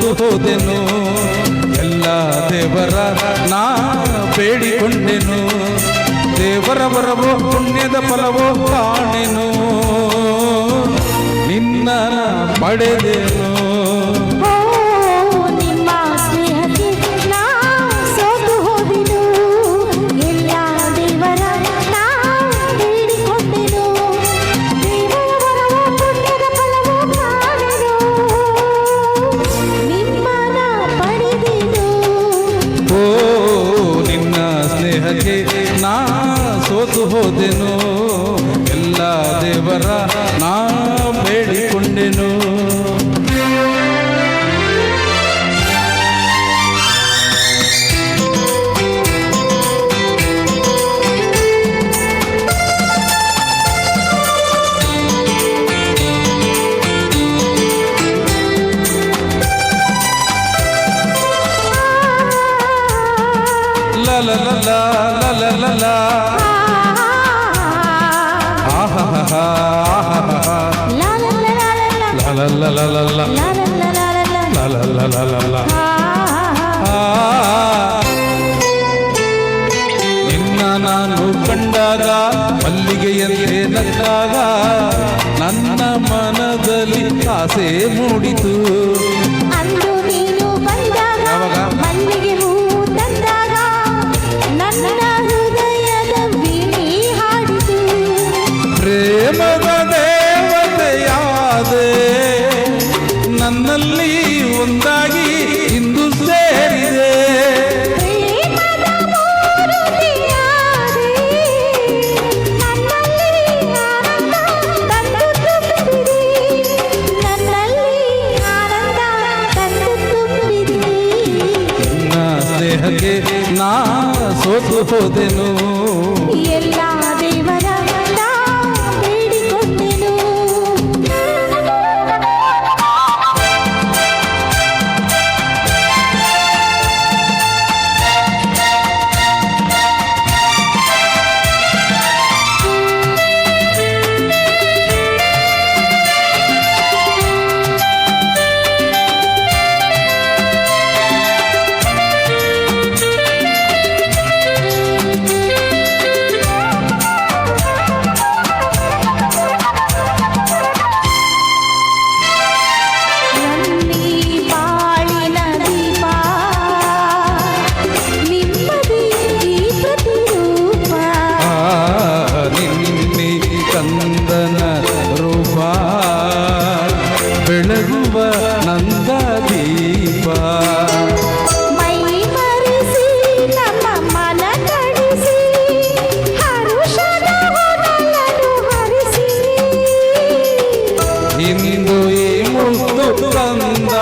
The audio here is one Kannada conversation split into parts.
ಸೋತು ಹೋದೆನು. ಎಲ್ಲ ದೇವರ ನಾ ಬೇಡಿಕೊಂಡೆನು, ದೇವರ ವರವೋ ಪುಣ್ಯದ ಫಲವೋ ಕಾಣೆನು, ನಿನ್ನ ಪಡೆದೆನು. ನಿಮ್ಮ ಸ್ನೇಹಕ್ಕೆ ನಾ ಸೋತು ಹೋದೆನು, ಎಲ್ಲ ದೇವರ ನಾ ಬೇಡಿಕೊಂಡೆನು, ದೇವರ ವರವೋ ಪುಣ್ಯದ ಫಲವೋ ಕಾಣೆನು, ನಿಮ್ಮನ ಪಡೆದೆನು. ಓ ನಿನ್ನ ಸ್ನೇಹಕ್ಕೆ ನಾ ಸೋತು ಹೋದೆನು, ಎಲ್ಲ ದೇವರ ನಾ ಬೇಡಿಕೊಂಡೆನು. La la la la la la la la. Ah ha ha ha ha. La la la la la la. La la la la la la. La la la la la la. La la la la la la. ನಿನ್ನ ನಾನು ಕಂಡಾಗ ಮಲ್ಲಿಗೆಯಲ್ಲೇ ನಕ್ಕಾಗ ನನ್ನ ಮನದಲ್ಲಿ ಆಸೆ ಮೂಡಿತು. ಅಂದು ನೀನು ಬಂದಾಗ ಯಾವಾಗ? ಮಲ್ಲಿಗೆ ಹೂ ತಂದಾಗ ನನ್ನ ಹೃದಯದ ವೀಣೆ ಹಾಡಿತು. ಪ್ರೇಮದ ದೇವತೆಯಾದೆ ನನ್ನಲ್ಲಿ ಒಂದಾಗಿ ಇಂದು ಸೇರಿದೆ. ಪ್ರೇಮದ ಮೂರುತಿಯಾದೆ ನನ್ನಲ್ಲಿ ಆನಂದ ತಂದು ತುಂಬಿದೆ, ನನ್ನಲ್ಲಿ ಆನಂದ ತಂದು ತುಂಬಿದೆ. ನಿನ್ನ ಸ್ನೇಹಕ್ಕೆ ನಾ ಸೋತು ಹೋದೆನು, ಎಲ್ಲ ದೇವರ ನಾ ಬೇಡಿಕೊಂಡೆನು. ಕಂದನ ರೂಪ ಬೆಳಗುವ ನಂದ ದೀಪ. ಮೈ ಮರೆಸಿ ನಮ್ಮ ಮನ ಕಡಿಸಿ ಹರುಷದ ಹೊನಲನ್ನು ಹರಿಸಿ ಇಂದು ಈ ಮುತ್ತು ಕಂದ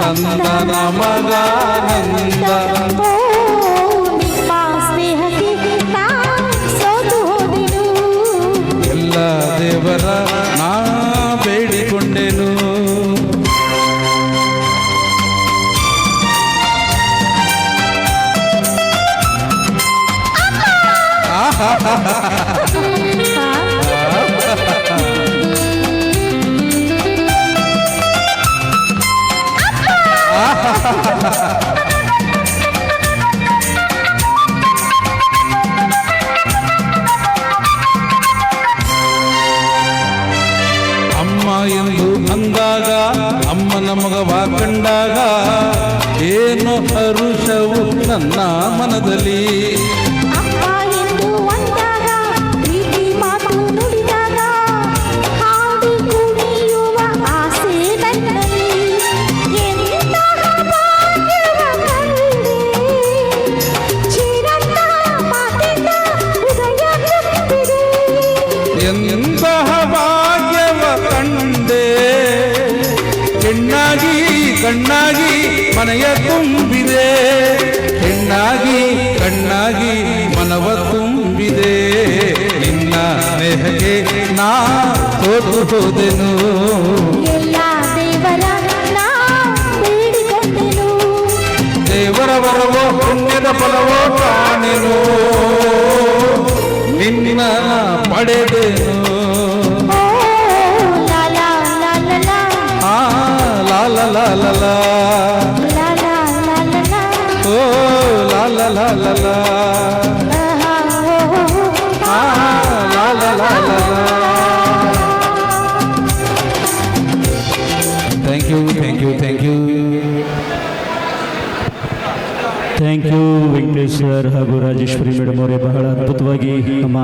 ಕಂದನ ಮಗಾನಂದ. ನಿಮ್ಮ ಸ್ನೇಹಕ್ಕೆ ನಾ ಸೋತು ಹೋದೆನು, ಎಲ್ಲ ದೇವರ ನಾ ಬೇಡಿಕೊಂಡೆನು. ಅಮ್ಮ ಎಂದು ಅಂದಾಗ ಅಮ್ಮನ ಮಗವ ಕಂಡಾಗ ಏನು ಹರುಷವು ನನ್ನ ಮನದಲ್ಲಿ. ಅಪ್ಪ ಎಂದು ಅಂದಾಗ ಪ್ರೀತಿ ಮಾತು ನುಡಿದಾಗ ಹಾಡಿ ಕುಣಿಯುವ ಆಸೆ ನನ್ನಲ್ಲಿ. ಎಂತಹ ಭಾಗ್ಯವ ಕಂಡೆ, ಚಿರಂತ ಮಾತಿನ ಹೃದಯ ತುಂಬಿದೆ. ಎಂತಹ ಭಾಗ್ಯವ ಕಂಡೆ, ಹೆಣ್ಣಾಗಿ ಕಣ್ಣಾಗಿ ಮನೆಯ ತುಂಬಿದೆ, ಹೆಣ್ಣಾಗಿ ಕಣ್ಣಾಗಿ ಮನವ ತುಂಬಿದೆ. ನಿನ್ನ ಸ್ನೇಹಕ್ಕೆ ನಾ ಸೋತು ಹೋದೆನು, ಎಲ್ಲ ದೇವರ ನಾ ಬೇಡಿಕೊಂಡೆನು, ದೇವರ ವರವೋ ಪುಣ್ಯದ ಫಲವೋ ಕಾಣೆನು, ನಿನ್ನ ಪಡೆದೆನು. ಓ ಲಾ ಲಾ ಲಾ ಲಾ ಲಾ. ಆ ಲಾ ಲಾ la la. La la la la la. Oh, la la la la la. Ah, la la la la la. Thank you, thank you, thank you. Thank you Venkatesh sir ಹಾಗೂ ರಾಜೇಶ್ವರಿ ಮೇಡಮ್ ಅವರೇ, ಬಹಳ ಅದ್ಭುತವಾಗಿ ನಮ್ಮ